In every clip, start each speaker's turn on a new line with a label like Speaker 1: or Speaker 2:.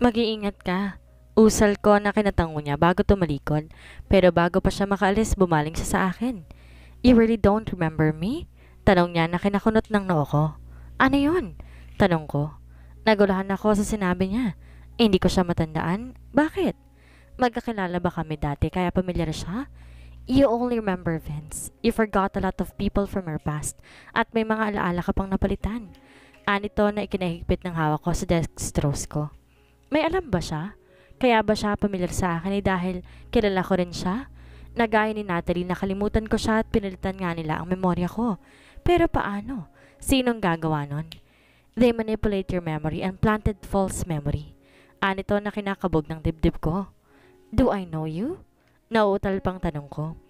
Speaker 1: Mag-iingat ka. Usal ko na kinatango niya bago tumalikod, pero bago pa siya makaalis bumaling siya sa akin. You really don't remember me? Tanong niya na kinakunot ng noo ko. Ano yun? Tanong ko. Nagulahan ako sa sinabi niya. Hindi ko siya matandaan. Bakit? Magkakilala ba kami dati kaya pamilyar siya? You only remember Vince. You forgot a lot of people from your past at may mga alaala ka pang napalitan. Anito na ikinahigpit ng hawak ko sa dextrose ko. May alam ba siya? Kaya ba siya pamilyar sa akin dahil kilala ko rin siya? Nagaya ni Natalie, nakalimutan ko siya at pinalitan nga nila ang memorya ko. Pero paano? Sinong gagawa nun? They manipulate your memory and planted false memory. Anito na kinakabog ng dibdib ko. Do I know you? Nauutal pang tanong ko.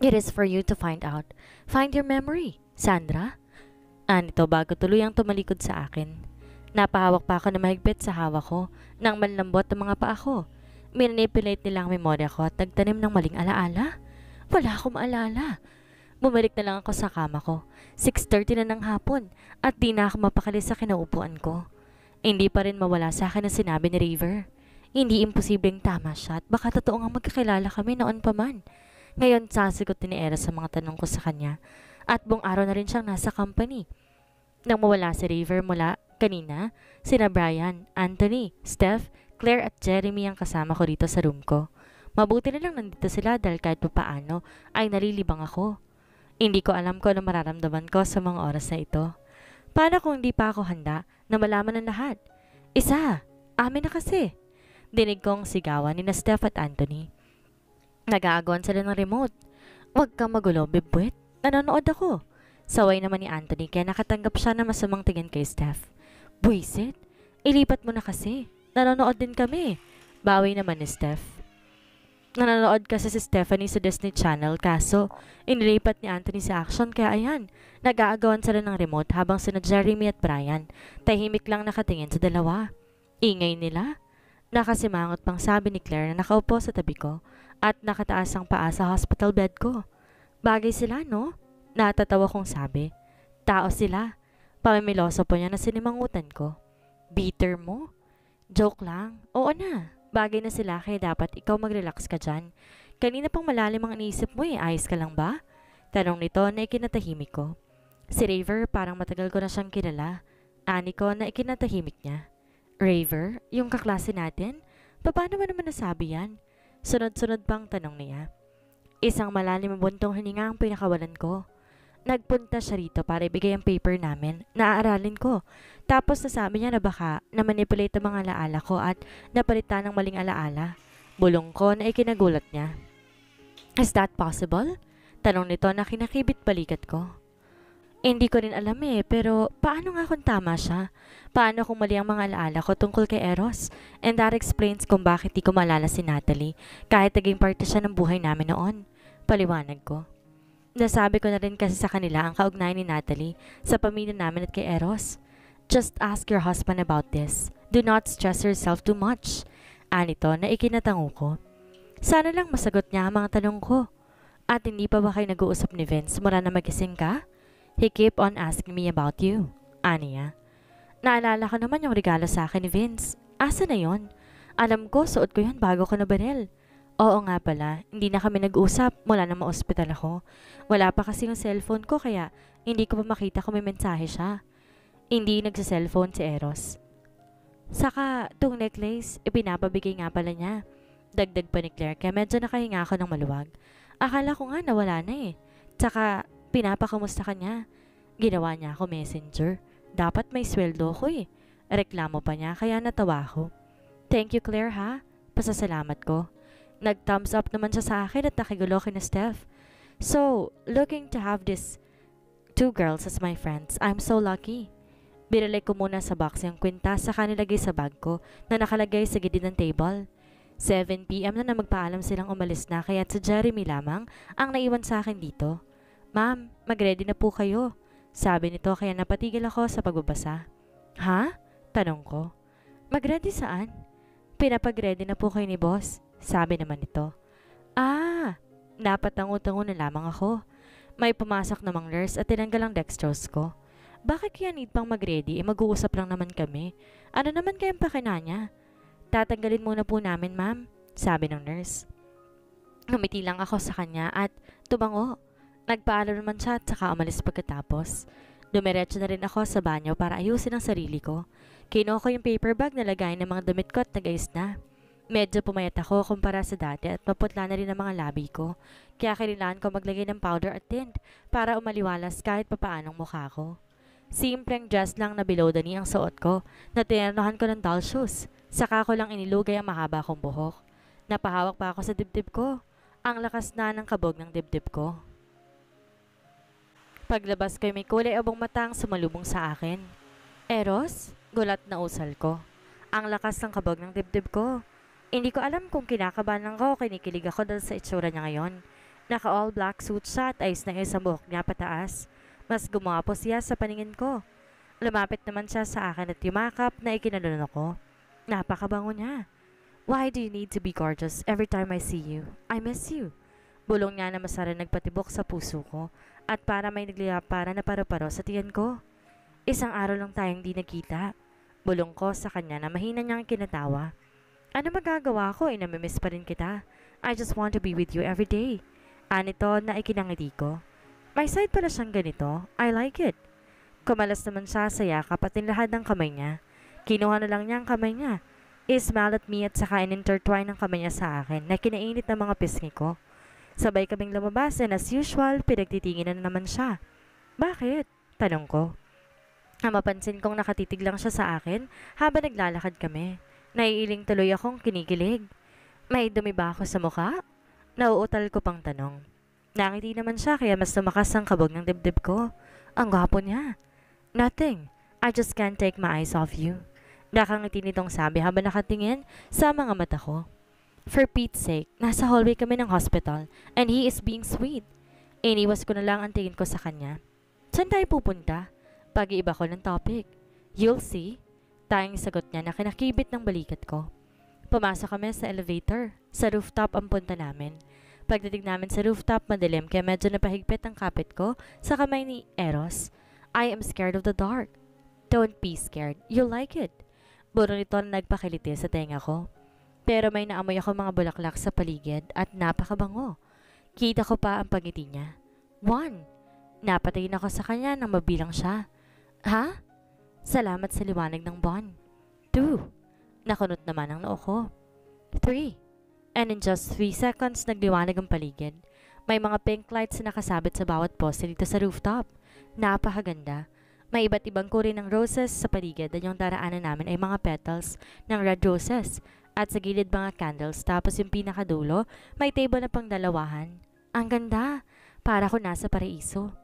Speaker 1: It is for you to find out. Find your memory, Sandra. Anito bago tuluyang tumalikod sa akin. Napahawak pa ako na mahigpit sa hawak ko nang manlambot ang mga paa ko. Minanipulate nila ang memorya ko at nagtanim ng maling alaala. Wala akong maalala. Bumalik na lang ako sa kama ko. 6:30 na ng hapon at di na ako mapakali sa kinaupuan ko. Hindi pa rin mawala sa akin ang sinabi ni River. Hindi imposibleng tama siya at baka totoo nga magkakilala kami noon pa man. Ngayon sasagot ni Era sa mga tanong ko sa kanya at buong araw na rin siyang nasa company. Nang mawala si River mula kanina, sina Brian, Anthony, Steph, Claire at Jeremy ang kasama ko dito sa room ko. Mabuti na lang nandito sila dahil kahit papaano ay nalilibang ako. Hindi ko alam kung ano mararamdaman ko sa mga oras na ito. Paano kung hindi pa ako handa na malaman ang lahat? Isa, amin na kasi. Dinig kong sigawan ni na Steph at Anthony. Nag-aagawan sila ng remote. Huwag kang magulo, bibwit. Nanonood ako. Saway naman ni Anthony kaya nakatanggap siya na masamang tingin kay Steph. Buisit, ilipat mo na kasi. Nanonood din kami. Bawi naman ni Steph. Nanonood kasi si Stephanie sa Disney Channel kaso inilipat ni Anthony sa action kaya ayan, nag-aagawan sila ng remote habang sina Jeremy at Brian tahimik lang nakatingin sa dalawa. Ingay nila. Nakasimangot pang sabi ni Claire na nakaupo sa tabi ko at nakataas ang paa sa hospital bed ko. Bagay sila, no? Natatawa kong sabi. Tao sila. Pamimiloso po niya na sinimangutan ko. Bitter mo? Joke lang. Oo na. Bagay na sila kaya dapat ikaw mag-relax ka dyan. Kanina pang malalim ang iniisip mo eh. Ayos ka lang ba? Tanong nito na ikinatahimik ko. Si Raver parang matagal ko na siyang kilala. Ani ko na ikinatahimik niya. Raver? Yung kaklase natin? Paano mo naman nasabi yan? Sunod-sunod pang tanong niya. Isang malalim ang buntong hininga ang pinakawalan ko. Nagpunta siya rito para ibigay ang paper namin. Naaaralin ko. Tapos nasabi niya na baka na-manipulate ang mga alaala ko at napalitan ng maling alaala. Bulong ko na ikinagulat niya. Is that possible? Tanong nito na kinakibit balikat ko. Hindi ko rin alam eh, pero paano nga kung tama siya? Paano kung mali ang mga alaala ko tungkol kay Eros? And that explains kung bakit di ko maalala si Natalie kahit naging parte siya ng buhay namin noon. Paliwanag ko. Nasabi ko na rin kasi sa kanila ang kaugnayan ni Natalie sa pamilya namin at kay Eros. Just ask your husband about this. Do not stress yourself too much. Anito na ikinatango ko. Sana lang masagot niya ang mga tanong ko. At hindi pa ba kayo nag-uusap ni Vince mula na magising ka? He keep on asking me about you. Aniya. Naalala ko naman yung regalo sa akin ni Vince. Asa na yon? Alam ko, suot ko yun bago ko nabaril. Oo nga pala, hindi na kami nag-usap mula na ma-hospital ako. Wala pa kasi yung cellphone ko kaya hindi ko pa makita kung may mensahe siya. Hindi nagsa-cellphone si Eros. Saka, tong necklace, ipinapabigay nga pala niya. Dagdag pa ni Claire kaya medyo nakahinga ako ng maluwag. Akala ko nga nawala na eh. Tsaka, pinapakamusta ka niya. Ginawa niya ako messenger. Dapat may sweldo ko eh. Reklamo pa niya kaya natawa ako. Thank you Claire ha. Pasasalamat ko. Nag-thumbs up naman siya sa akin at nakigulo kina Steph. So, looking to have these two girls as my friends. I'm so lucky. Binalik ko muna sa box yung kwintas saka nilagay sa bag ko na nakalagay sa gilid ng table. 7 p.m. na magpaalam silang umalis na kaya si Jeremy lamang ang naiwan sa akin dito. Ma'am, mag-ready na po kayo. Sabi nito kaya napatigil ako sa pagbabasa. Ha? Tanong ko. Mag-ready saan? Pinapag-ready na po kayo ni boss. Sabi naman nito. Ah, napatango-tango na lamang ako. May pumasok namang nurse at tinanggal ang dextrose ko. Bakit kaya need pang mag-ready? Mag-uusap lang naman kami. Ano naman kayang pakina niya? Tatanggalin muna po namin, ma'am, sabi ng nurse. Ngumiti lang ako sa kanya at tumango. Nagpaalam naman siya at saka umalis pagkatapos. Dumiretso na rin ako sa banyo para ayusin ang sarili ko. Kinuha ko yung paper bag na lagay ng mga damit ko at nag-ayos na. Medyo pumayat ako kumpara sa dati at maputla na rin ang mga labi ko. Kaya kailangan ko maglagay ng powder at tint para umaliwalas kahit papaanong mukha ko. Simpleng dress lang na below the knee ang suot ko na tinernohan ko ng doll shoes. Saka ko lang inilugay ang mahaba kong buhok. Napahawak pa ako sa dibdib ko. Ang lakas na ng kabog ng dibdib ko. Paglabas ko'y may kulay abong matang sumalubong sa akin. Eros? Gulat na usal ko. Ang lakas ng kabog ng dibdib ko. Hindi ko alam kung kinakabahan lang ko o kinikilig ako dahil sa itsura niya ngayon. Naka all black suit siya at ayos na ayos ang buhok niya pataas. Mas gumapo siya sa paningin ko. Lumapit naman siya sa akin at yumakap na ikinalulun ako. Napakabango niya. Why do you need to be gorgeous every time I see you? I miss you. Bulong niya na masara nagpatibok sa puso ko at para may nagliyapara na paru-paro sa tiyan ko. Isang araw lang tayong di nagkita. Bulong ko sa kanya na mahina niyang kinatawa. Ano magagawa ko? Namimiss pa rin kita. I just want to be with you every day. Anito na ikinangiti ko. May side pala siyang ganito. I like it. Kumalas naman siya sa yakap at lahat ng kamay niya. Kinuha na lang niya ang kamay niya. Smiled at me at saka in-intertwine ang kamay niya sa akin na kinainit ng mga pisngi ko. Sabay kaming lumabas and as usual, pinagtitingin na naman siya. Bakit? Tanong ko. Mapansin kong nakatitig lang siya sa akin habang naglalakad kami. Naiiling tuloy akong kinikilig. May dumi ba ako sa mukha? Nauutal ko pang tanong. Nakiti naman siya kaya mas lumakas ang kabog ng dibdib ko. Ang gwapo niya. Nothing. I just can't take my eyes off you. Nakangiti nitong sabi habang nakatingin sa mga mata ko. For Pete's sake, nasa hallway kami ng hospital and he is being sweet. Iniwas ko na lang ang tingin ko sa kanya. Saan tayo pupunta? Pag-iiba ko ng topic. You'll see. Tayong sagot niya na kinakibit ng balikat ko. Pumasok kami sa elevator. Sa rooftop ang punta namin. Pagdating namin sa rooftop, madilim kaya medyo napahigpit ang kapit ko sa kamay ni Eros. I am scared of the dark. Don't be scared. You'll like it. Buro nito na nagpakiliti sa tenga ko. Pero may naamoy ako mga bulaklak sa paligid at napakabango. Kita ko pa ang pagiti niya. 1. Napatingin ako sa kanya nang mabilang siya. Ha? Salamat sa liwanag ng buwan. 2. Nakunot naman ang noo ko. 3. And in just 3 seconds, nagliwanag ang paligid. May mga pink lights na nakasabit sa bawat poste dito sa rooftop. Napakaganda. May iba't ibang kuri ng roses sa paligid at yung daraanan namin ay mga petals ng red roses. At sa gilid mga candles, tapos yung pinakadulo, may table na pang dalawahan. Ang ganda! Para ko nasa paraiso.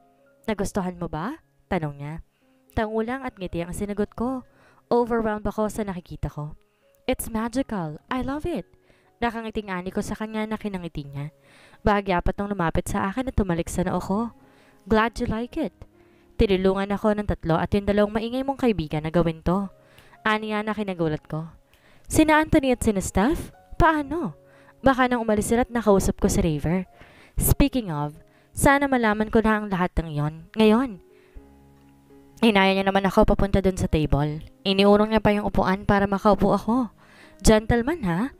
Speaker 1: Nagustuhan mo ba? Tanong niya. Tangulang at ngiti ang sinagot ko. Overwhelmed ako sa nakikita ko. It's magical. I love it. Nakangiting ani ko sa kanya na kinangiti niya. Bahagya pa tong lumapit sa akin at tumalik sa noo ko. Glad you like it. Tinulungan ako ng 3 at yung 2 maingay mong kaibigan na gawin to. Ani na kinagulat ko. Sina Anthony at sina Steph? Paano? Baka nang umalis sila at nakausap ko sa Raver. Speaking of, sana malaman ko na ang lahat ng iyon. Ngayon. Inaya niya naman ako papunta dun sa table. Iniurong niya pa yung upuan para makaupo ako. Gentleman ha?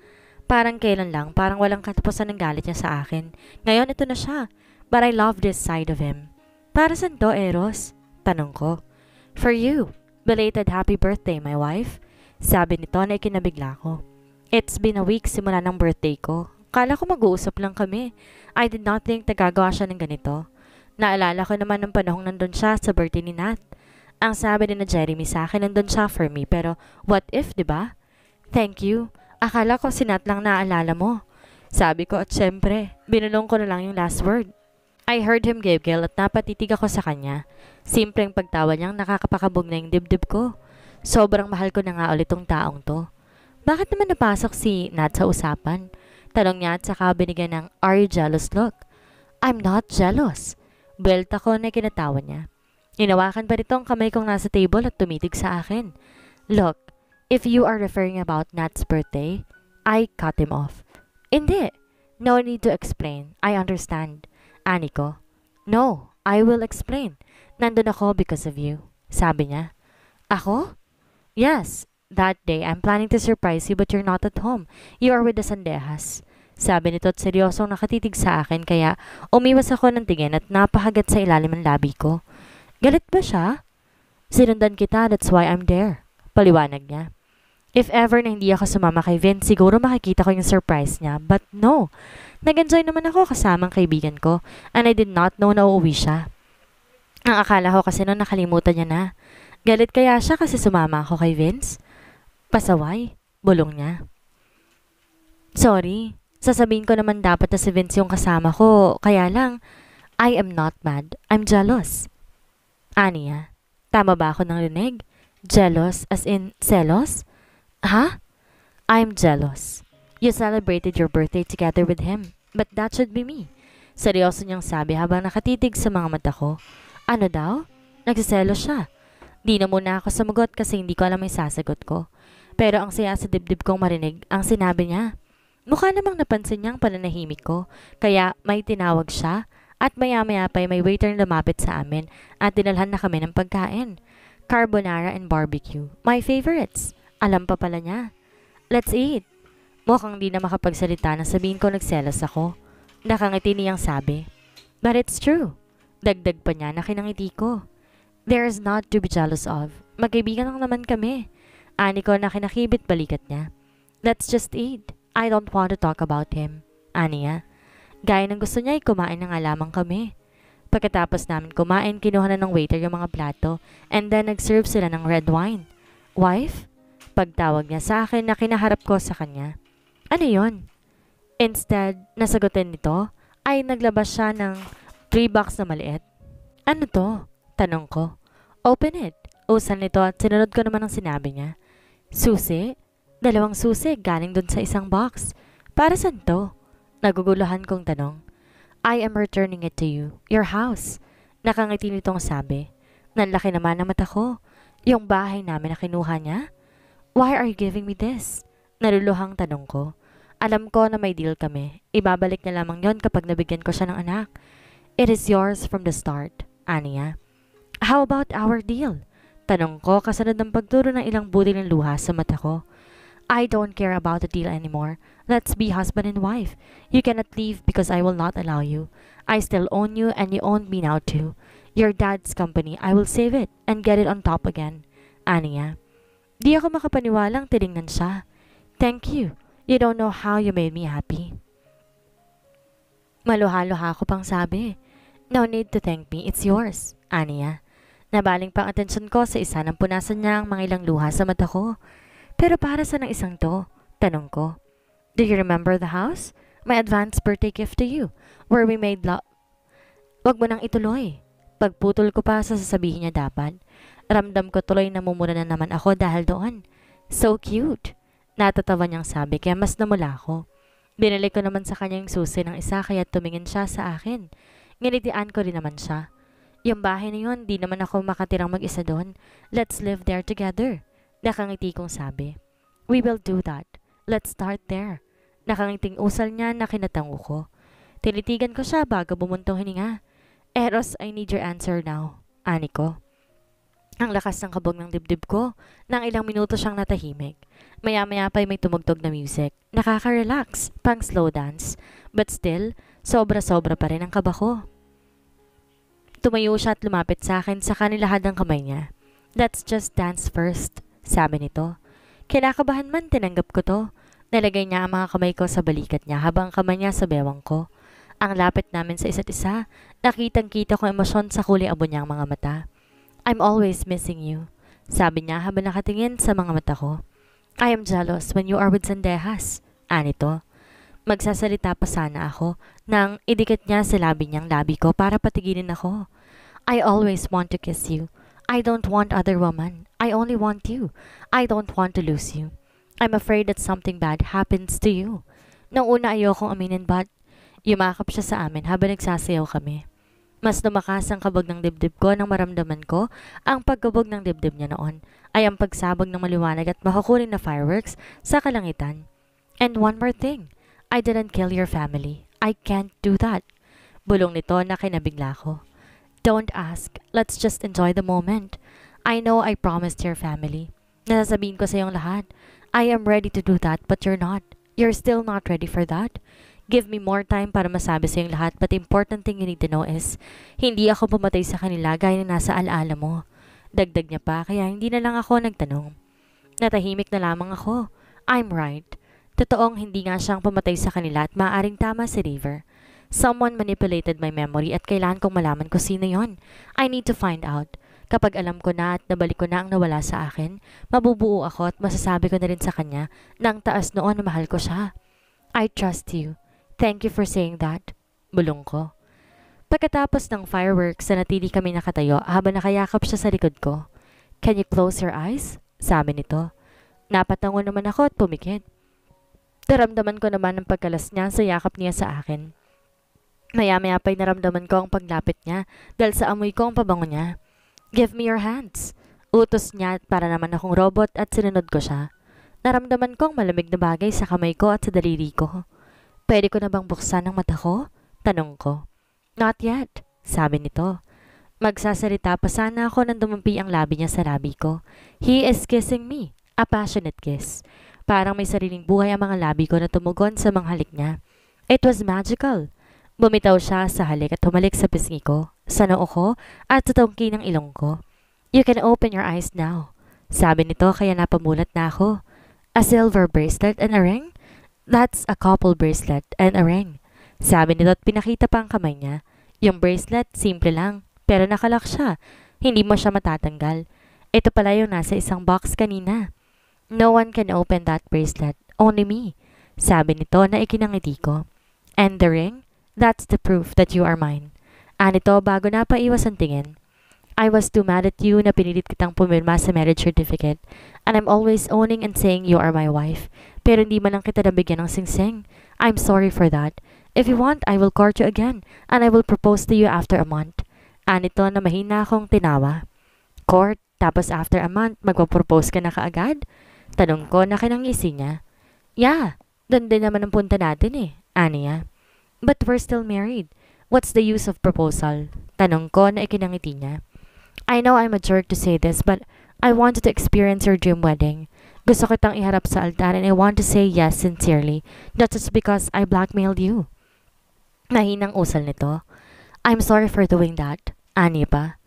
Speaker 1: Parang kailan lang, parang walang katapusan ng galit niya sa akin. Ngayon ito na siya. But I love this side of him. Para saan to, Eros? Tanong ko. For you. Belated happy birthday, my wife. Sabi nito na ikinabigla ko. It's been a week simula ng birthday ko. Kala ko mag-uusap lang kami. I did not think nagagawa siya ng ganito. Naalala ko naman ng panahong nandun siya sa birthday ni Nat. Ang sabi din na Jeremy sa akin nandun siya for me pero what if, diba? Thank you. Akala ko si Nat lang naalala mo. Sabi ko at syempre, binulong ko na lang yung last word. I heard him giggle at napatitig ako sa kanya. Simpleng pagtawa niyang nakakapakabog na yung dibdib ko. Sobrang mahal ko na nga ulit tong taong to. Bakit naman napasok si Nat sa usapan? Tanong niya at saka binigyan ng "Are you jealous look?" I'm not jealous. Belta ko na kinatawa niya. Hinawakan pa nito ang kamay kong nasa table at tumitig sa akin. Look, if you are referring about Nat's birthday, I cut him off. Hindi. No need to explain. I understand. Ani ko. No, I will explain. Nandun ako because of you. Sabi niya. Ako? Yes. that day, I'm planning to surprise you but you're not at home. You are with the Sandejas. Sabi nito at seryosong nakatitig sa akin kaya umiwas ako ng tingin at napahagat sa ilalim ng labi ko. Galit ba siya? Sinundan kita, that's why I'm there. Paliwanag niya. If ever na hindi ako sumama kay Vince, siguro makikita ko yung surprise niya. But no, nag-enjoy naman ako kasamang kaibigan ko and I did not know na uuwi siya. Ang akala ko kasi noon nakalimutan niya na. Galit kaya siya kasi sumama ako kay Vince? Pasaway, bulong niya. Sorry, sasabihin ko naman dapat na si Vince yung kasama ko, kaya lang, I am not mad, I'm jealous. Aniya, tama ba ako ng rinig? Jealous as in selos? Ha? I'm jealous. You celebrated your birthday together with him, but that should be me. Seryoso niyang sabi habang nakatitig sa mga mata ko. Ano daw? Nagsiselos siya. Di na muna ako sumagot kasi hindi ko alam yung sasagot ko. Pero ang saya sa dibdib kong marinig ang sinabi niya. Mukha namang napansin niyang pananahimik ko, kaya may tinawag siya at maya-maya pa may waiter na lumapit sa amin at dinalhan na kami ng pagkain. Carbonara and barbecue. My favorites. Alam pa pala niya. Let's eat. Mukhang di na makapagsalita na sabihin ko nagselos ako. Nakangiti niyang sabi. But it's true. Dagdag pa niya na kinangiti ko. There is not to be jealous of. Magkaibigan lang naman kami. Ani ko na kinakibit balikat niya. Let's just eat. I don't want to talk about him. Ani niya. Gaya ng gusto niya ay kumain na nga lamang kami. Pagkatapos namin kumain, kinuha na ng waiter yung mga plato and then nag-serve sila ng red wine. Wife? Pagtawag niya sa akin na kinaharap ko sa kanya. Ano yon? Instead, nasagutin nito, ay naglabas siya ng 3 box na maliit. Ano to? Tanong ko. Open it. Usan nito at sinunod ko naman ang sinabi niya. Susi? 2 susi galing dun sa isang box. Para saan to? Naguguluhan kong tanong. I am returning it to you. Your house. Nakangiti nitong sabi. Nanlaki naman ang mata ko. Yung bahay namin na kinuha niya? Why are you giving me this? Naluluhang tanong ko. Alam ko na may deal kami. Ibabalik na lamang yon kapag nabigyan ko siya ng anak. It is yours from the start. Aniya. How about our deal? Tanong ko kasunod ng pagturo ng ilang budil ng luha sa mata ko. I don't care about the deal anymore. Let's be husband and wife. You cannot leave because I will not allow you. I still own you and you own me now too. Your dad's company, I will save it and get it on top again. Aniya. Di ako makapaniwalang tinignan siya. Thank you. You don't know how you made me happy. Maluha-luha ko pang sabi. No need to thank me. It's yours. Aniya. Nabaling pang atensyon ko sa isa ng punasan niya ang mga ilang luha sa mata ko. Pero para sa ng isang to? Tanong ko. Do you remember the house? My advance birthday gift to you, where we made love. Wag mo nang ituloy. Pagputol ko pa sa sasabihin niya dapat. Ramdam ko tuloy na mumura na naman ako dahil doon. So cute. Natatawa niyang sabi kaya mas namula ako. Binili ko naman sa kanya yung susi ng isa kaya tumingin siya sa akin. Nginitian ko rin naman siya. Yung bahay na yun, di naman ako makatirang mag-isa doon. Let's live there together. Nakangiti kong sabi. We will do that. Let's start there. Nakangiting usal niya na kinatango ko. Tinitigan ko siya bago bumuntong hininga. Eros, I need your answer now. Ani ko. Ang lakas ng kabog ng dibdib ko. Nang ilang minuto siyang natahimik. Maya-maya pa'y may tumugtog na music. Nakaka-relax, pang slow dance. But still, sobra-sobra pa rin ang kaba ko. Tumayo siya at lumapit sa akin sa kanilahad ng kamay niya. Let's just dance first, sabi nito. Kinakabahan man tinanggap ko to. Nalagay niya ang mga kamay ko sa balikat niya habang kamay niya sa bewang ko. Ang lapit namin sa isa't isa, nakitang-kita ko emosyon sa kulay abo niyang mga mata. I'm always missing you, sabi niya habang nakatingin sa mga mata ko. I am jealous when you are with Sandejas, anito. Magsasalita pa sana ako nang idikit niya sa labi niyang labi ko para patigilin ako. I always want to kiss you. I don't want other woman. I only want you. I don't want to lose you. I'm afraid that something bad happens to you. Nung una ayokong aminin but yumakap siya sa amin habang nagsasayaw kami. Mas lumakas ang kabog ng dibdib ko nang maramdaman ko ang pagkabog ng dibdib niya noon ay ang pagsabog ng maliwanag at makukuling na fireworks sa kalangitan. And one more thing, I didn't kill your family. I can't do that. Bulong nito na kinabigla ko. Don't ask. Let's just enjoy the moment. I know I promised your family. Nasasabihin ko sa iyong lahat. I am ready to do that, but you're not. You're still not ready for that. Give me more time para masabi sa iyong lahat, but the important thing you need to know is, hindi ako pumatay sa kanila gaya na nasa alaala mo. Dagdag niya pa, kaya hindi na lang ako nagtanong. Natahimik na lamang ako. I'm right. Totoong hindi nga siyang pumatay sa kanila at maaaring tama si River. Someone manipulated my memory at kailangan kong malaman kung sino yon. I need to find out. Kapag alam ko na at nabalik ko na ang nawala sa akin, mabubuo ako at masasabi ko na rin sa kanya na ang taas noon na mahal ko siya. I trust you. Thank you for saying that. Bulong ko. Pagkatapos ng fireworks, natili kami nakatayo habang nakayakap siya sa likod ko. Can you close your eyes? Sabi nito. Napatango naman ako at pumikit. Naramdaman ko naman ang pagkalas niya sa yakap niya sa akin. Maya-maya pa'y naramdaman ko ang paglapit niya dahil sa amoy ko ang pabango niya. Give me your hands. Utos niya para naman akong robot at sinunod ko siya. Naramdaman ko ang malamig na bagay sa kamay ko at sa daliri ko. Pwede ko na bang buksan ang mata ko? Tanong ko. Not yet, sabi nito. Magsasalita pa sana ako nang dumampi ang labi niya sa labi ko. He is kissing me. A passionate kiss. Parang may sariling buhay ang mga labi ko na tumugon sa mga halik niya. It was magical. Bumitaw siya sa halik at humalik sa pisngi ko, sa noo ko at sa tungki ng ilong ko. You can open your eyes now. Sabi nito kaya napamulat na ako. A silver bracelet and a ring? That's a couple bracelet and a ring. Sabi nito at pinakita pa ang kamay niya. Yung bracelet, simple lang, pero nakalak siya. Hindi mo siya matatanggal. Ito pala yung nasa isang box kanina. No one can open that bracelet, only me. Sabi nito na ikinangiti ko. And the ring? That's the proof that you are mine. Anito bago na paiwas ang tingin. I was too mad at you na pinilit kitang pumirma sa marriage certificate. And I'm always owning and saying you are my wife. Pero hindi man lang kita nabigyan ng singsing. I'm sorry for that. If you want, I will court you again. And I will propose to you after a month. Anito na mahina akong tinawa. Court? Tapos after a month, magpapropose ka na kaagad? Tanong ko na kinangisi niya. Yeah, doon din naman ang punta natin eh. Aniya. But we're still married. What's the use of proposal? Tanong ko na ikinangiti niya. I know I'm a jerk to say this, but I wanted to experience your dream wedding. Gusto kitang iharap sa altar and I want to say yes sincerely, not just because I blackmailed you. Mahinang usal nito. I'm sorry for doing that. Ani pa.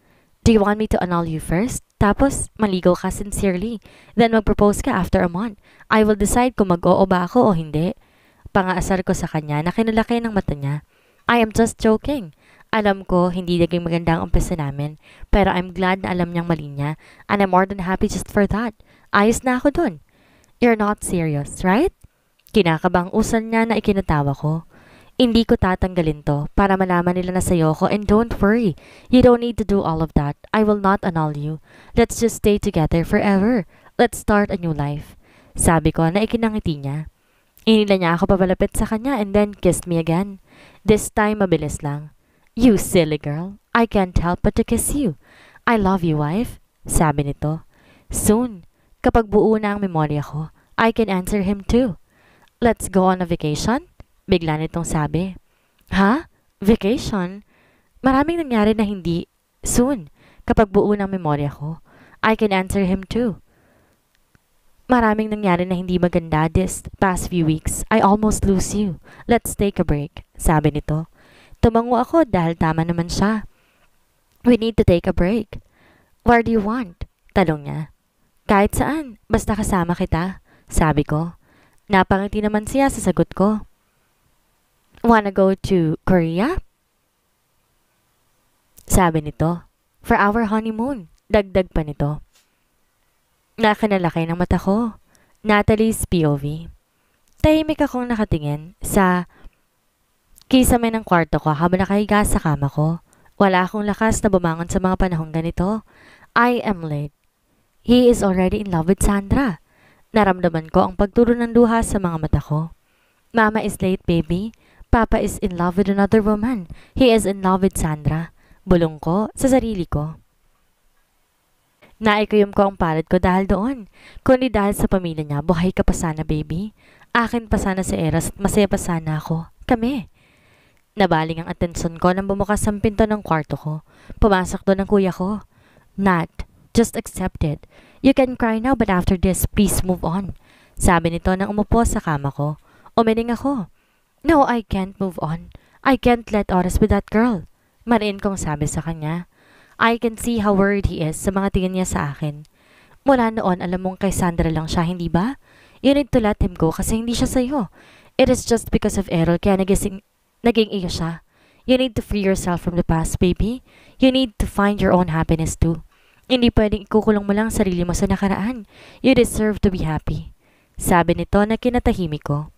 Speaker 1: Do you want me to annul you first? Tapos, maligaw ka sincerely. Then mag-propose ka after a month. I will decide kung mag-oo ba ako o hindi. Pangaasar ko sa kanya na kinalaki ng mata niya. I am just joking. Alam ko, hindi naging maganda ang umpisa namin. Pero I'm glad na alam niyang mali niya. And I'm more than happy just for that. Ayos na ako dun. You're not serious, right? Kinakabang usal niya na ikinatawa ko. Hindi ko tatanggalin to para malaman nila na sayo ko and don't worry. You don't need to do all of that. I will not annul you. Let's just stay together forever. Let's start a new life. Sabi ko na ikinangiti niya. Inila niya ako papalapit sa kanya and then kissed me again. This time mabilis lang. You silly girl. I can't help but to kiss you. I love you, wife. Sabi nito. Soon, kapag buo na ang memorya ko, I can answer him too. Let's go on a vacation? Bigla nitong sabi. Ha? Vacation? Maraming nangyari na hindi. Soon, kapag buo ng memorya ko, I can answer him too. Maraming nangyari na hindi maganda this past few weeks. I almost lose you. Let's take a break. Sabi nito. Tumango ako dahil tama naman siya. We need to take a break. Where do you want? Tanong niya. Kahit saan. Basta kasama kita. Sabi ko. Napangiti naman siya sa sagot ko. Wanna go to Korea? Sabi nito. For our honeymoon. Dagdag pa nito. Nakanalaki ng mata ko. Natalie's POV. Tahimik akong nakatingin sa kisame ng kwarto ko habang nakahiga sa kama ko. Wala akong lakas na bumangon sa mga panahong ganito. I am late. He is already in love with Sandra. Naramdaman ko ang pagturo ng luha sa mga mata ko. Mama is late, baby. Papa is in love with another woman. He is in love with Sandra. Bulong ko sa sarili ko. Naikuyom ko ang palad ko dahil doon. Kundi dahil sa pamilya niya, buhay ka pa sana, baby. Akin pa sana si Eras at masaya pa sana ako. Kami. Nabaling ang atensyon ko nang bumukas ang pinto ng kwarto ko. Pumasok doon ang kuya ko. Nat, Just accept it. You can cry now but after this, please move on. Sabi nito nang umupo sa kama ko. Umiling ako. No, I can't move on. I can't let oras with that girl. Mariin kong sabi sa kanya. I can see how worried he is sa mga tingin niya sa akin. Mula noon, alam mong kay Sandra lang siya, hindi ba? You need to let him go kasi hindi siya sa'yo. It is just because of Errol kaya naging iyo siya. You need to free yourself from the past, baby. You need to find your own happiness too. Hindi pwedeng ikukulong mo lang sarili mo sa nakaraan. You deserve to be happy. Sabi nito na kinatahimik ko.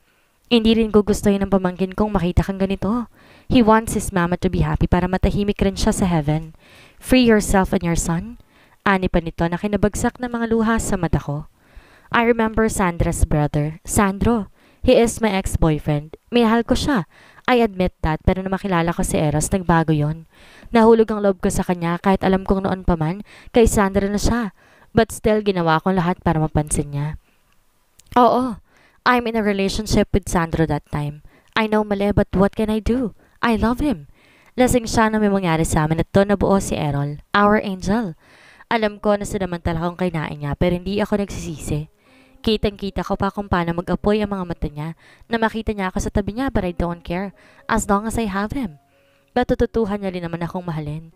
Speaker 1: Hindi rin gugustuhin ng pamangkin kong makita kang ganito. He wants his mama to be happy para matahimik rin siya sa heaven. Free yourself and your son. Ani pa nito na kinabagsak ng mga luha sa mata ko. I remember Sandra's brother, Sandro. He is my ex-boyfriend. Minahal ko siya. I admit that, pero na makilala ko si Eros, nagbago yon. Nahulog ang loob ko sa kanya kahit alam kong noon pa man, kay Sandra na siya. But still, ginawa kong lahat para mapansin niya. Oo, I'm in a relationship with Sandro that time. I know mali, but what can I do? I love him. Lasing siya na may mangyari sa amin at doon nabuo si Errol, our angel. Alam ko na sinamantala akong kinain niya pero hindi ako nagsisisi. Kitang-kita ko pa kung paano mag-apoy ang mga mata niya na makita niya ako sa tabi niya but I don't care as long as I have him. Natututuhan niya rin naman akong mahalin.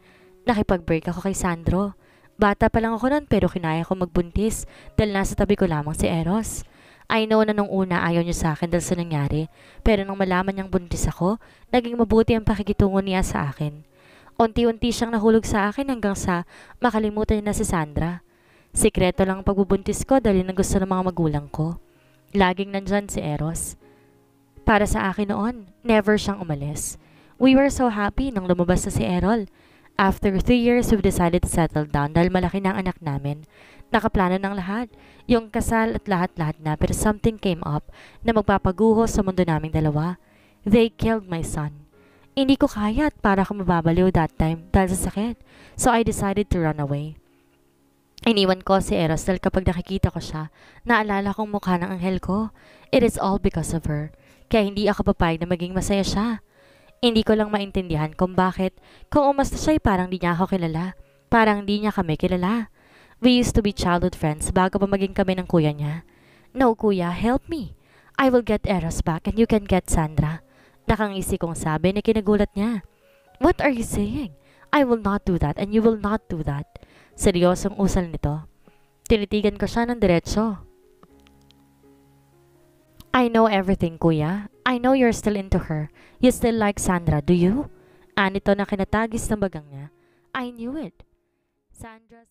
Speaker 1: Nakipag-break ako kay Sandro. Bata pa lang ako noon pero kinaya ko magbuntis dahil nasa tabi ko lamang si Eros. I know na nung una ayaw niya sa akin dahil sa nangyari pero nung malaman niyang buntis ako, naging mabuti ang pakikitungo niya sa akin. Unti-unti siyang nahulog sa akin hanggang sa makalimutan niya na si Sandra. Sikreto lang ang pagbubuntis ko dahil na gusto ng mga magulang ko. Laging nandyan si Eros. Para sa akin noon, never siyang umalis. We were so happy nang lumabas na si Errol. After 3 years, we've decided to settle down dahil malaki na ang anak namin. Nakaplano ng lahat, yung kasal at lahat-lahat na pero something came up na magpapaguho sa mundo naming dalawa. They killed my son. Hindi ko kaya at para akong mababaliw that time dahil sa sakit. So I decided to run away. Iniwan ko si Eros dahil kapag nakikita ko siya, naalala kong mukha ng anghel ko. It is all because of her. Kaya hindi ako papayag na maging masaya siya. Hindi ko lang maintindihan kung bakit. Kung umasta siya ay parang di niya ako kilala. Parang di niya kami kilala. We used to be childhood friends bago pa maging kami ng kuya niya. No kuya, help me. I will get Eros back and you can get Sandra. Nakangisi kong sabi na kinagulat niya. What are you saying? I will not do that and you will not do that. Seryosong usal nito. Tinitigan ko siya ng diretsyo. I know everything, kuya. I know you're still into her. You still like Sandra, do you? Anito na kinatagis ng bagang niya. I knew it. Sandra's